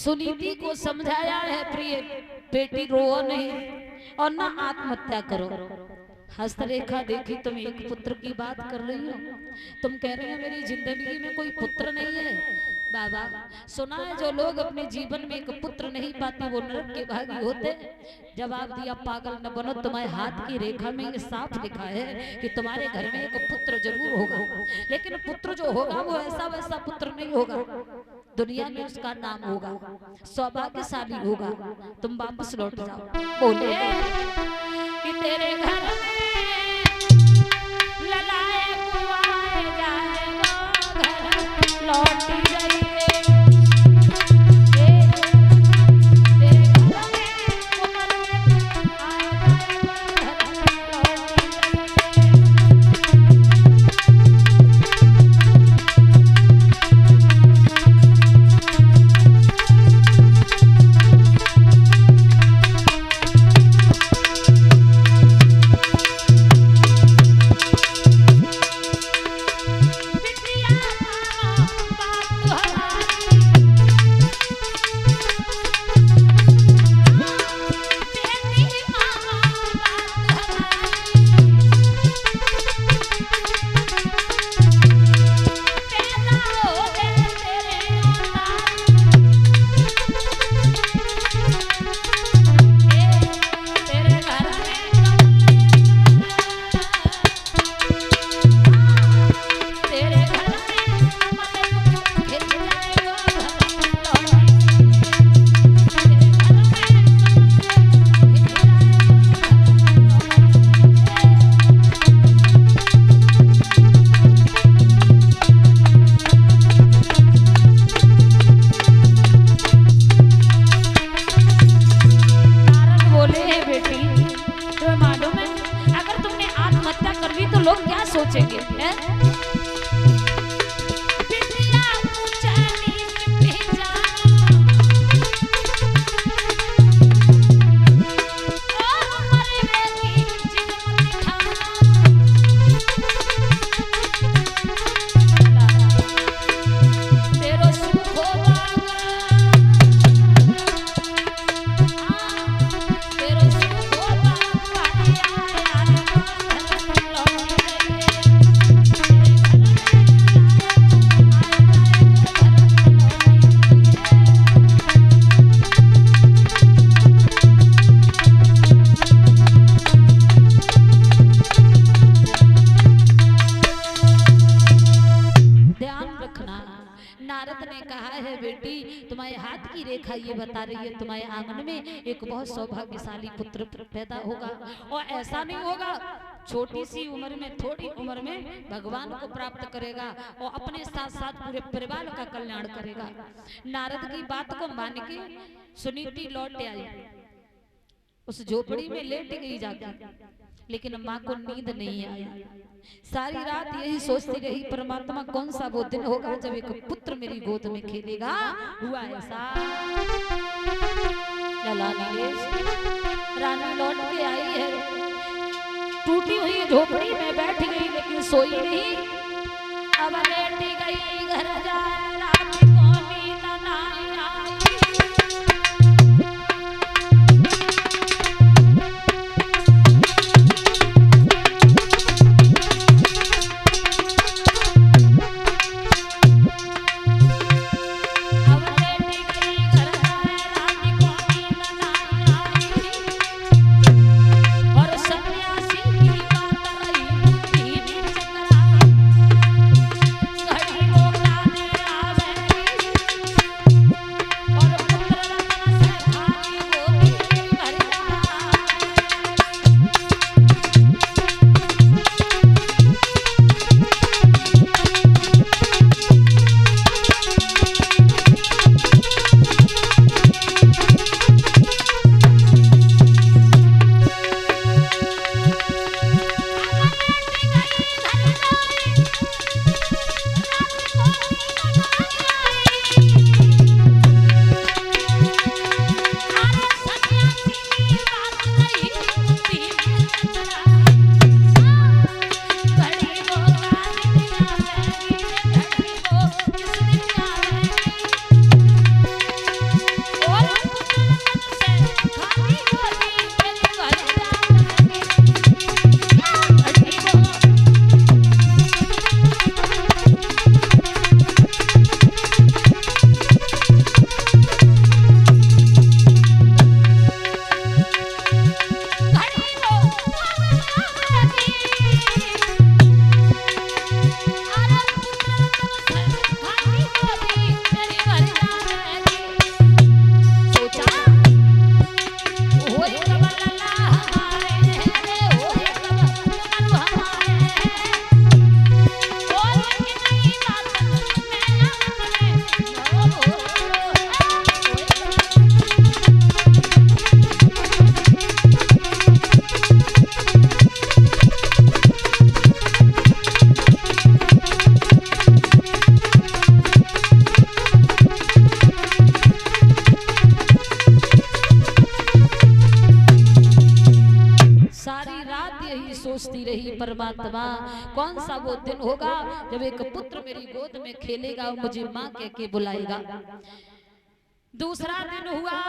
सुनीति को समझाया है प्रिय बेटी रो नहीं और ना आत्महत्या करो। हस्तरेखा देखी, तुम एक पुत्र की बात कर रही हो, तुम कह रहे हो मेरी जिंदगी में कोई पुत्र नहीं है। बाबा सुना है जो लोग अपने जीवन में एक पुत्र नहीं पाते वो नरक के भागी होते। जवाब दिया पागल न बनो, तुम्हारे हाथ की रेखा में ये साफ लिखा है कि तुम्हारे घर में एक पुत्र जरूर होगा, लेकिन पुत्र जो होगा वो ऐसा वैसा पुत्र नहीं होगा, दुनिया में उसका नाम होगा, सौभाग्यशाली होगा। तुम वापस लौट जाओ। बोले कि तेरे घर में ललाए कुआए जाए वो घर लौट जाइए। लोग क्या सोचेंगे हैं? नारद ने कहा है बेटी तुम्हारे हाथ की रेखा ये बता रही है तुम्हारे आंगन में एक बहुत सौभाग्यशाली पुत्र पैदा होगा, और ऐसा नहीं होगा छोटी सी उम्र में थोड़ी उम्र में भगवान को प्राप्त करेगा और अपने साथ साथ पूरे परिवार का कल्याण करेगा। नारद की बात को मान के सुनीति लौट आई, उस झोपड़ी में लेट गई जाकर, लेकिन माँ को नींद नहीं आई। सारी रात यही सोचती रही परमात्मा कौन सा वो दिन होगा जब एक पुत्र मेरी गोद में खेलेगा। हुआ ऐसा, रानी लौट के आई है, टूटी हुई झोपड़ी में बैठ गई लेकिन सोई नहीं। अब लेटी गई घर जाए रात को नींद नहीं आई। घड़ी को लाने सोचती रही परमात्मा कौन सा वो दिन होगा जब एक पुत्र मेरी गोद में खेलेगा और मुझे माँ कह के बुलाएगा। दूसरा दिन हुआ,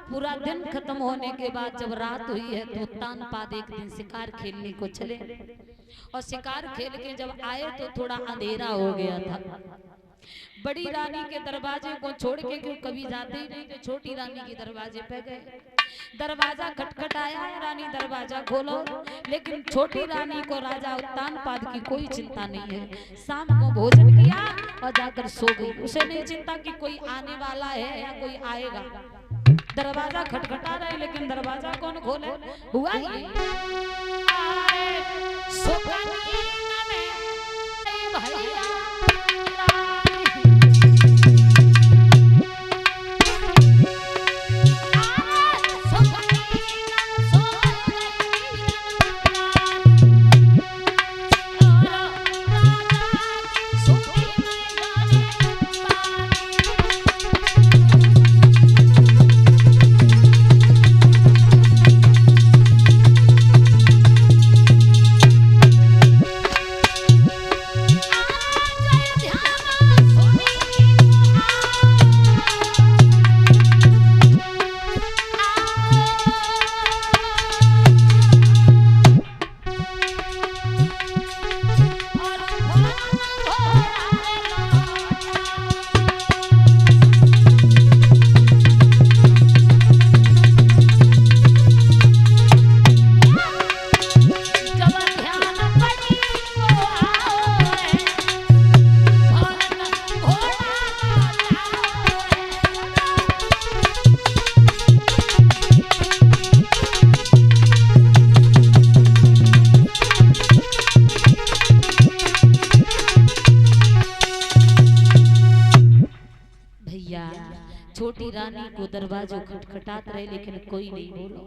पूरा दिन खत्म होने के बाद जब रात हुई है तो तानपाद एक दिन शिकार खेलने को चले और शिकार खेल के जब आए तो थोड़ा अंधेरा हो गया था। बड़ी रानी के दरवाजे को छोड़ के क्यों कभी जाते ही नहीं, तो छोटी रानी के दरवाजे पे गए। दरवाजा खटखटाया, रानी दरवाजा खोलो, लेकिन छोटी रानी को राजा उत्तानपाद की कोई चिंता नहीं है। शाम को भोजन किया और जाकर सो गई। उसे नहीं चिंता कि कोई आने वाला है या कोई आएगा। दरवाजा खटखटा रहे लेकिन दरवाजा कौन खोले? हुआ ये छोटी रानी को दरवाजों खटखटात रहे लेकिन कोई नहीं बोला।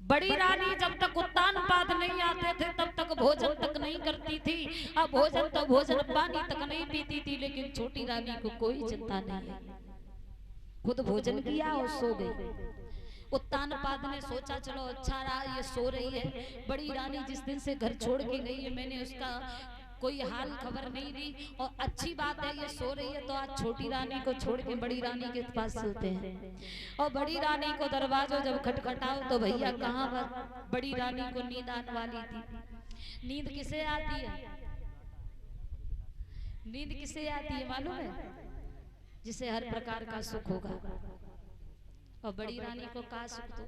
बड़ी रानी जब तक उत्तानपाद नहीं आते थे तब तक भोजन तक नहीं करती थी। अब भोजन तो भोजन, पानी तक नहीं पीती थी, लेकिन छोटी रानी को कोई चिंता नहीं है। खुद भोजन किया और सो गई। उत्तानपाद ने सोचा चलो अच्छा रहा ये सो रही है। बड़ी रानी जिस दिन से घर छोड़ के गई है मैंने उसका कोई हाल खबर नहीं दी और अच्छी बात है ये सो रही है तो आज छोटी रानी को छोड़ के बड़ी रानी के पास चलते हैं। और बड़ी रानी को दरवाजा जब खटखटाओ तो भैया कहाँ बड़ी रानी को नींद आने वाली थी। नींद किसे आती है? नींद किसे आती है मालूम है? जिसे हर प्रकार का सुख होगा। और बड़ी रानी को का सुख? तो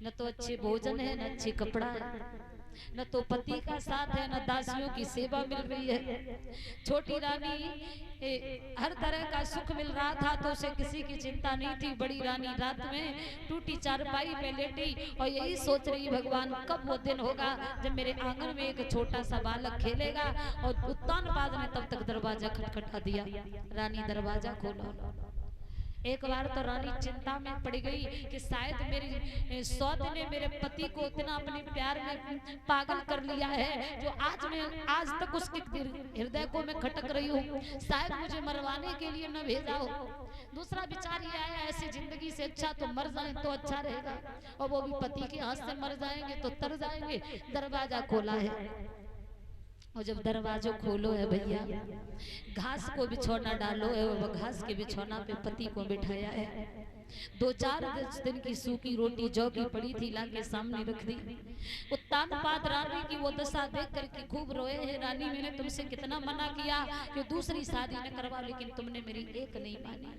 न तो अच्छे भोजन है, न अच्छे कपड़ा है, न तो पति का साथ है, न दासियों की सेवा मिल रही है। छोटी रानी हर तरह का सुख मिल रहा था तो उसे किसी की चिंता नहीं थी। बड़ी रानी रात में टूटी चारपाई पे लेटी और यही सोच रही भगवान कब वो दिन होगा जब मेरे आंगन में एक छोटा सा बालक खेलेगा। और उत्तानपाद ने तब तक दरवाजा खटखटा दिया। रानी दरवाजा खोला। एक बार तो रानी चिंता में पड़ गई कि शायद मेरी सौत ने मेरे पति को इतना अपने प्यार में पागल कर लिया है जो आज तक उसके हृदय को मैं खटक रही हूँ। शायद मुझे मरवाने के लिए न भेजा हो। दूसरा विचार ये आया ऐसी जिंदगी से अच्छा तो मर जाए तो अच्छा रहेगा, और वो भी पति के हाथ से मर जाएंगे तो तर जाएंगे। दरवाजा खोला है और जब दरवाजो खोलो है भैया घास को बिछौना डालो है और घास के बिछौना पे पति को बिठाया है। 2-4 दिन की सूखी रोटी जौ की पड़ी थी लाके सामने रख दी। उत्तानपाद रानी की वो दशा देख करके खूब रोए हैं। रानी मैंने तुमसे कितना मना किया कि दूसरी शादी न करवा, लेकिन तुमने मेरी एक नहीं मानी।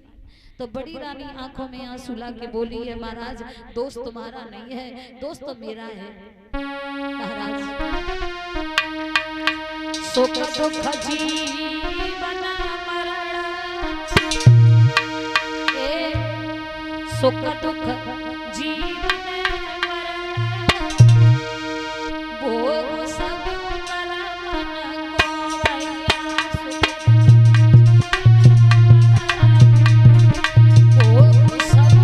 तो बड़ी रानी आंखों में आंसू ला के बोली है महाराज दोस्त तुम्हारा नहीं है, दोस्त तो मेरा है महाराज। सुख दुख जीवन मरण सुख दुख जीवन भोग सब करमन को भैया भोग सब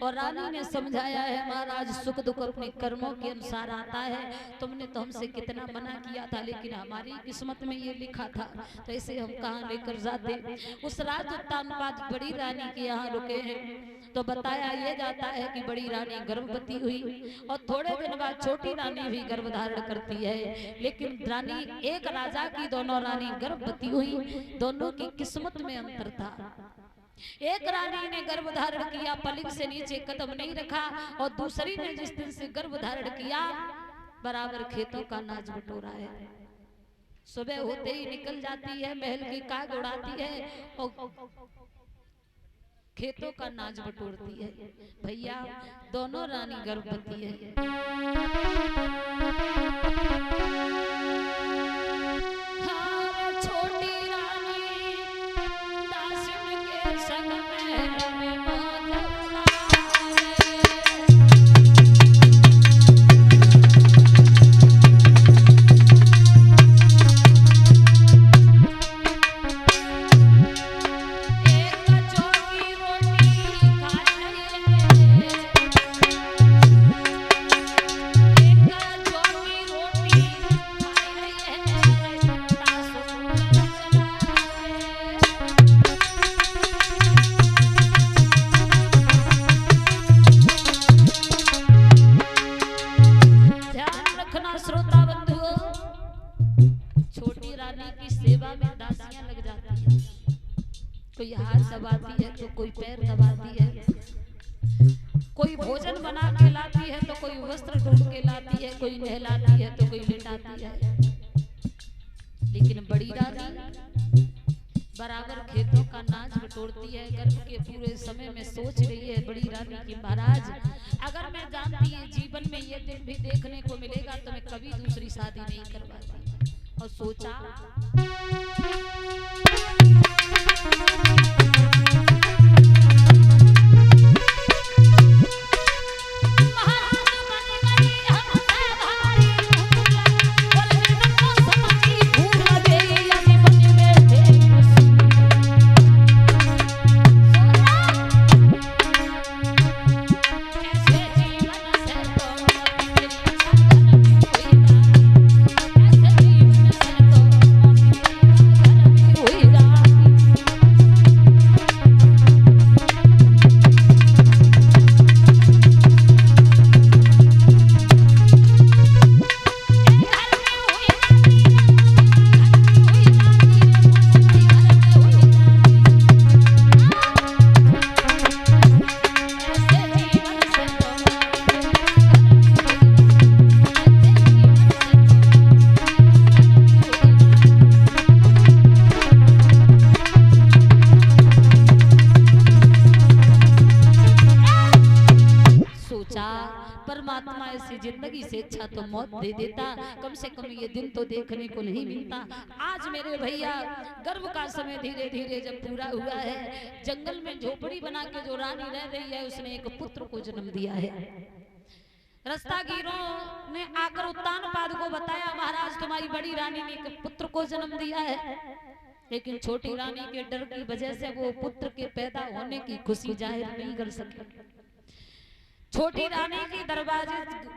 और रानी ने समझाया है महाराज सुख दुख अपने कर्मों के अनुसार आता है। तुमने तो हमसे कितना मना किया था लेकिन हमारी किस्मत में ये लिखा था तो इसे हम कहाँ लेकर जाते। उस रात उत्तानपाद बड़ी रानी के यहाँ रुके हैं तो बताया ये जाता है कि बड़ी रानी गर्भवती हुई और थोड़े दिन बाद छोटी रानी भी गर्भ धारण करती है। लेकिन रानी एक राजा की दोनों रानी गर्भवती हुई, दोनों की किस्मत में अंतर था। एक रानी ने गर्भ धारण किया, पलक से नीचे कदम नहीं रखा, और दूसरी ने जिस दिन से गर्भ धारण किया बराबर खेतों का नाच बटोरा है। सुबह होते ही निकल जाती है, महल की काग उड़ाती है और खेतों का नाच बटोरती है। भैया दोनों रानी गर्भवती है। कोई हाथ दबाती है तो कोई पैर दबाती है, कोई भोजन बना के लाती है तो कोई वस्त्र ढूंढ के लाती है, कोई नहलाती है तो कोई लिटाती है। लेकिन बड़ी रानी बराबर खेतों का नाच बटोरती है। गर्भ के पूरे समय में सोच रही है बड़ी रानी की महाराज अगर मैं जानती है जीवन में ये दिन भी देखने को मिलेगा तो मैं कभी दूसरी शादी नहीं करवाती। और सोचा परमात्मा ऐसी जिंदगी से अच्छा तो मौत दे देता, कम से कम ये दिन तो देखने को नहीं मिलता। आज मेरे भैया गर्भ का समय धीरे धीरे जब पूरा हुआ है, जंगल में झोपड़ी बना के जो रानी रह रही है उसने एक पुत्र को जन्म दिया है। रास्तागीरों ने आकर उत्तानपाद को बताया, महाराज तुम्हारी बड़ी रानी ने एक पुत्र को जन्म दिया है, लेकिन छोटी रानी के डर की वजह से वो पुत्र के पैदा होने की खुशी जाहिर नहीं कर सके। छोटी रानी के दरवाजे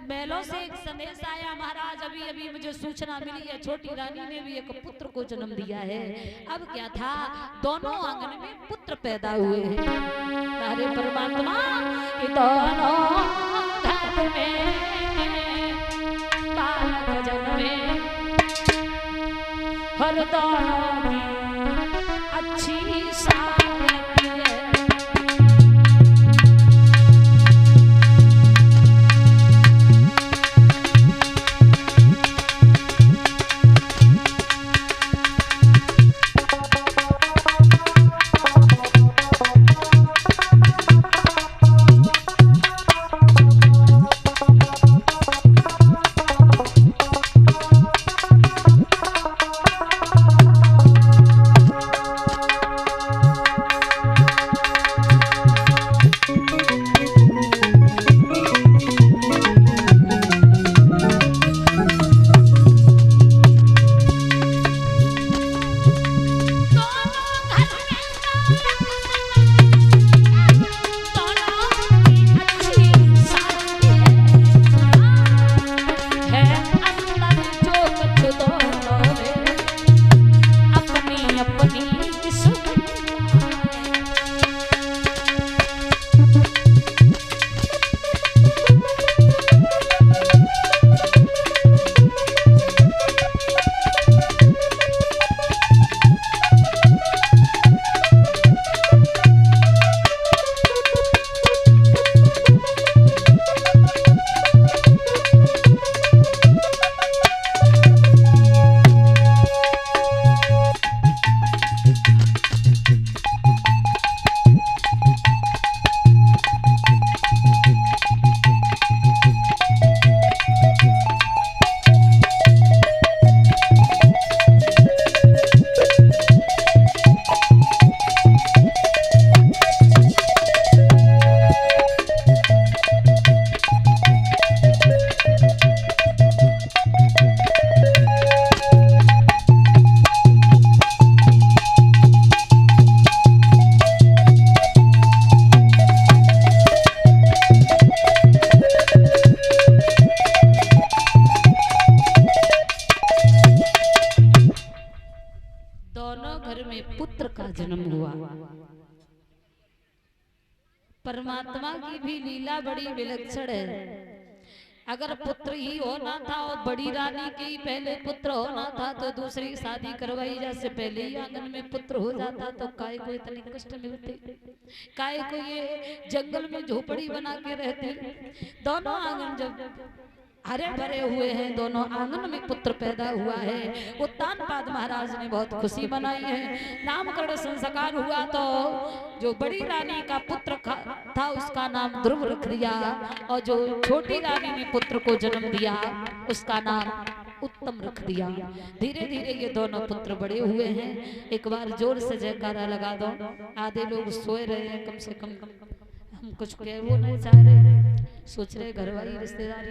महलों से एक संदेश आया, महाराज अभी अभी मुझे सूचना मिली है छोटी रानी ने भी एक पुत्र को जन्म दिया है। अब क्या था, दोनों आंगन में पुत्र पैदा हुए हैं। अरे परमात्मा, ये दोनों घर में बालक जन्मे, हर दोनों अच्छी शादी है। परमात्मा की भी लीला बड़ी विलक्षण है। अगर पुत्र ही होना था और बड़ी रानी के ही पहले पुत्र होना था तो दूसरी शादी करवाई जैसे पहले ही आंगन में पुत्र हो जाता तो काय को इतने कष्ट मिलते, काय को ये जंगल में झोपड़ी बना के रहते। दोनों आंगन जब हरे भरे हुए हैं, दोनों आंगन में पुत्र पैदा हुआ है। उत्तानपाद महाराज ने बहुत खुशी मनाई है। नामकरण संस्कार हुआ तो जो बड़ी रानी का पुत्र था उसका नाम ध्रुव रख दिया और जो छोटी रानी ने पुत्र को जन्म दिया उसका नाम उत्तम रख दिया। धीरे धीरे ये दोनों पुत्र बड़े हुए हैं। एक बार जोर से जयकारा लगा दो। आधे लोग सोए रहे हैं, कम से कम हम कुछ कह वो नहीं चाह रहे, सोच रहे घरवाली रिश्तेदारी